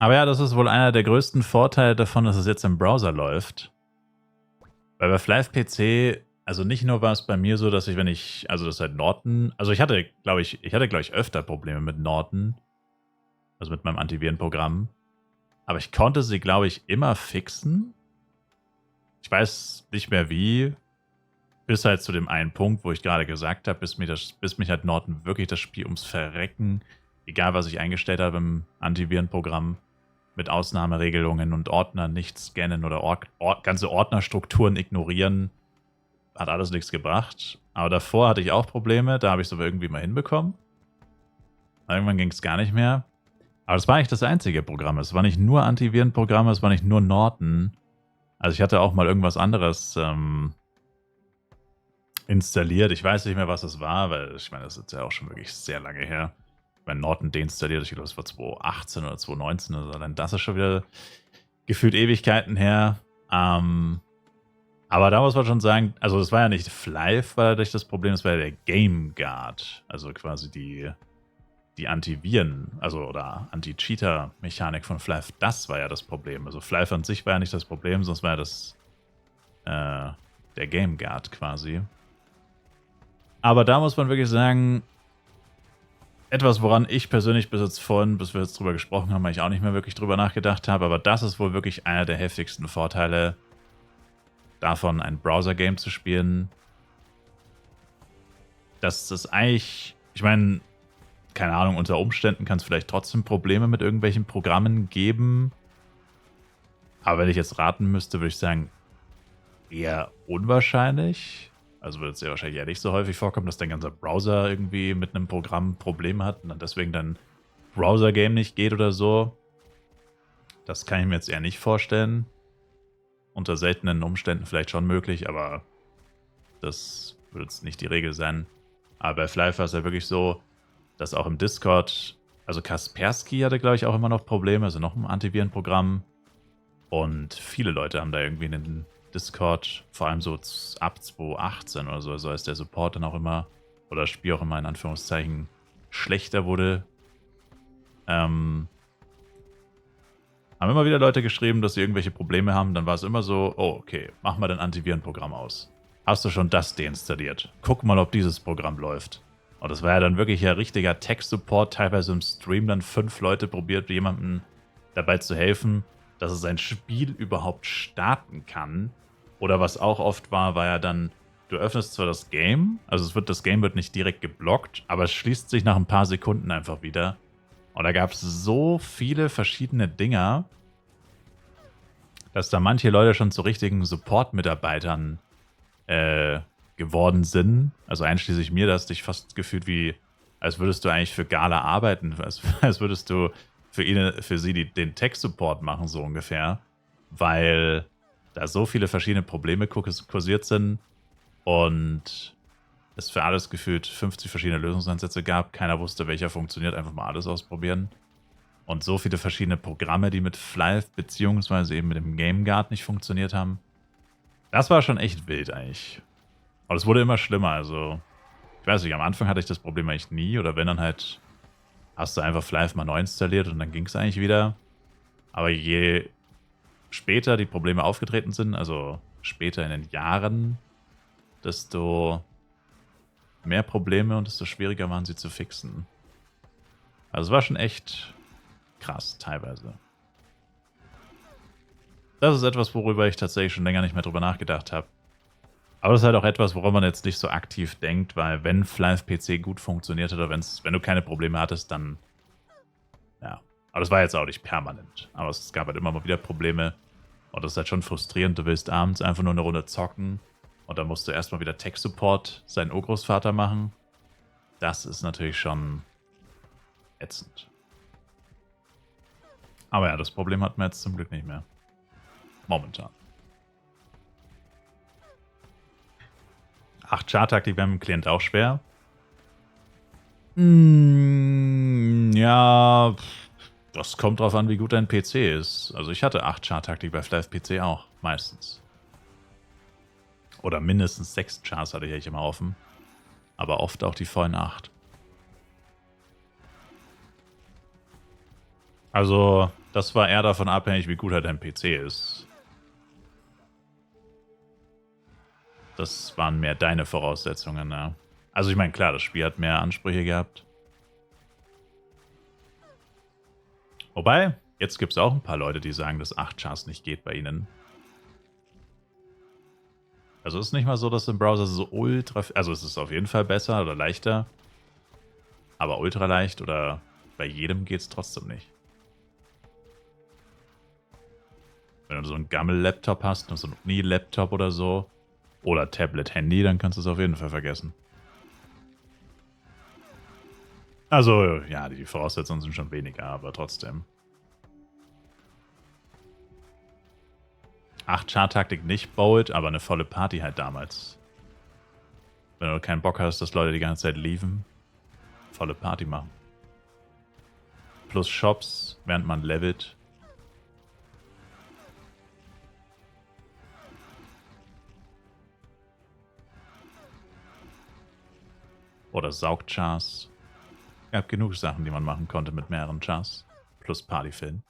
Aber ja, das ist wohl einer der größten Vorteile davon, dass es jetzt im Browser läuft. Weil bei FlivePC, also nicht nur war es bei mir so, dass ich, wenn ich, also das halt Norton, also ich hatte, glaube ich, öfter Probleme mit Norton, also mit meinem Antivirenprogramm. Aber ich konnte sie, glaube ich, immer fixen. Ich weiß nicht mehr wie, bis halt zu dem einen Punkt, wo ich gerade gesagt habe, bis mich halt Norton wirklich das Spiel ums Verrecken, egal was ich eingestellt habe im Antivirenprogramm, mit Ausnahmeregelungen und Ordner nicht scannen oder ganze Ordnerstrukturen ignorieren, hat alles nichts gebracht. Aber davor hatte ich auch Probleme, da habe ich es aber irgendwie mal hinbekommen. Irgendwann ging es gar nicht mehr. Aber das war eigentlich das einzige Programm. Es war nicht nur Antivirenprogramme, es war nicht nur Norton. Also ich hatte auch mal irgendwas anderes installiert. Ich weiß nicht mehr, was es war, weil ich meine, das ist ja auch schon wirklich sehr lange her. Mein Norton deinstalliert, ich glaube, es war 2018 oder 2019 oder so. Dann das ist schon wieder gefühlt Ewigkeiten her. Aber da muss man schon sagen, also das war ja nicht Flive, war dadurch das Problem, das war ja der Game Guard. Also quasi die Antiviren, also oder Anti-Cheater-Mechanik von Flive, das war ja das Problem. Also Flive an sich war ja nicht das Problem, sonst war ja das der Game Guard quasi. Aber da muss man wirklich sagen, etwas, woran ich persönlich bis wir jetzt drüber gesprochen haben, weil ich auch nicht mehr wirklich drüber nachgedacht habe, aber das ist wohl wirklich einer der heftigsten Vorteile davon, ein Browser-Game zu spielen. Dass das eigentlich, ich meine, keine Ahnung, unter Umständen kann es vielleicht trotzdem Probleme mit irgendwelchen Programmen geben. Aber wenn ich jetzt raten müsste, würde ich sagen, eher unwahrscheinlich. Also wird es ja wahrscheinlich eher nicht so häufig vorkommen, dass dein ganzer Browser irgendwie mit einem Programm Probleme hat und dann deswegen dein Browser-Game nicht geht oder so. Das kann ich mir jetzt eher nicht vorstellen. Unter seltenen Umständen vielleicht schon möglich, aber das wird jetzt nicht die Regel sein. Aber bei Flive war es ja wirklich so, dass auch im Discord, also Kaspersky hatte, glaube ich, auch immer noch Probleme, also noch ein Antivirenprogramm. Und viele Leute haben da irgendwie einen Discord, vor allem so ab 2018 oder so, also als der Support dann auch immer, oder das Spiel auch immer in Anführungszeichen schlechter wurde, haben immer wieder Leute geschrieben, dass sie irgendwelche Probleme haben. Dann war es immer so, oh, okay, mach mal dein Antivirenprogramm aus. Hast du schon das deinstalliert? Guck mal, ob dieses Programm läuft. Und das war ja dann wirklich ein richtiger Tech-Support, teilweise im Stream dann 5 Leute probiert, jemandem dabei zu helfen, dass er sein Spiel überhaupt starten kann. Oder was auch oft war, war ja dann, du öffnest zwar das Game, also das Game wird nicht direkt geblockt, aber es schließt sich nach ein paar Sekunden einfach wieder. Und da gab es so viele verschiedene Dinger, dass da manche Leute schon zu richtigen Support-Mitarbeitern geworden sind. Also einschließlich mir, da hast dich fast gefühlt wie, als würdest du eigentlich für Gala arbeiten, als würdest du für sie den Tech-Support machen, so ungefähr. Weil da so viele verschiedene Probleme kursiert sind und es für alles gefühlt 50 verschiedene Lösungsansätze gab. Keiner wusste, welcher funktioniert. Einfach mal alles ausprobieren. Und so viele verschiedene Programme, die mit Flive beziehungsweise eben mit dem Game Guard nicht funktioniert haben. Das war schon echt wild eigentlich. Und es wurde immer schlimmer. Also, ich weiß nicht, am Anfang hatte ich das Problem eigentlich nie. Oder wenn, dann halt hast du einfach Flive mal neu installiert und dann ging es eigentlich wieder. Aber je später die Probleme aufgetreten sind, also später in den Jahren, desto mehr Probleme und desto schwieriger waren sie zu fixen. Also es war schon echt krass, teilweise. Das ist etwas, worüber ich tatsächlich schon länger nicht mehr drüber nachgedacht habe. Aber das ist halt auch etwas, woran man jetzt nicht so aktiv denkt, weil wenn FlivePC gut funktioniert hat oder wenn du keine Probleme hattest, dann ja. Aber das war jetzt auch nicht permanent. Aber es gab halt immer mal wieder Probleme. Und das ist halt schon frustrierend. Du willst abends einfach nur eine Runde zocken und dann musst du erstmal wieder Tech-Support seinen Urgroßvater machen. Das ist natürlich schon ätzend. Aber ja, das Problem hat man jetzt zum Glück nicht mehr. Momentan. 8 Char-Taktik wäre mit dem Klient auch schwer. Ja, das kommt drauf an, wie gut dein PC ist. Also ich hatte 8 Char-Taktik bei FlivePC auch, meistens. Oder mindestens 6 Chars hatte ich eigentlich immer offen. Aber oft auch die vollen 8. Also, Das war eher davon abhängig, wie gut halt dein PC ist. Das waren mehr deine Voraussetzungen, ja. Also ich meine, klar, das Spiel hat mehr Ansprüche gehabt. Wobei, jetzt gibt es auch ein paar Leute, die sagen, dass 8 Chars nicht geht bei ihnen. Also es ist nicht mal so, dass im Browser so ultra... Also es ist auf jeden Fall besser oder leichter. Aber ultra leicht oder bei jedem geht es trotzdem nicht. Wenn du so einen Gammel-Laptop hast, so einen Uni-Laptop oder so, oder Tablet-Handy, dann kannst du es auf jeden Fall vergessen. Also, ja, die Voraussetzungen sind schon weniger, aber trotzdem. 8-Char-Taktik nicht bold, aber eine volle Party halt damals. Wenn du keinen Bock hast, dass Leute die ganze Zeit liefen, volle Party machen. Plus Shops, während man levelt. Oder Saugchars. Es gab genug Sachen, die man machen konnte mit mehreren Chars. Plus Partyfilm.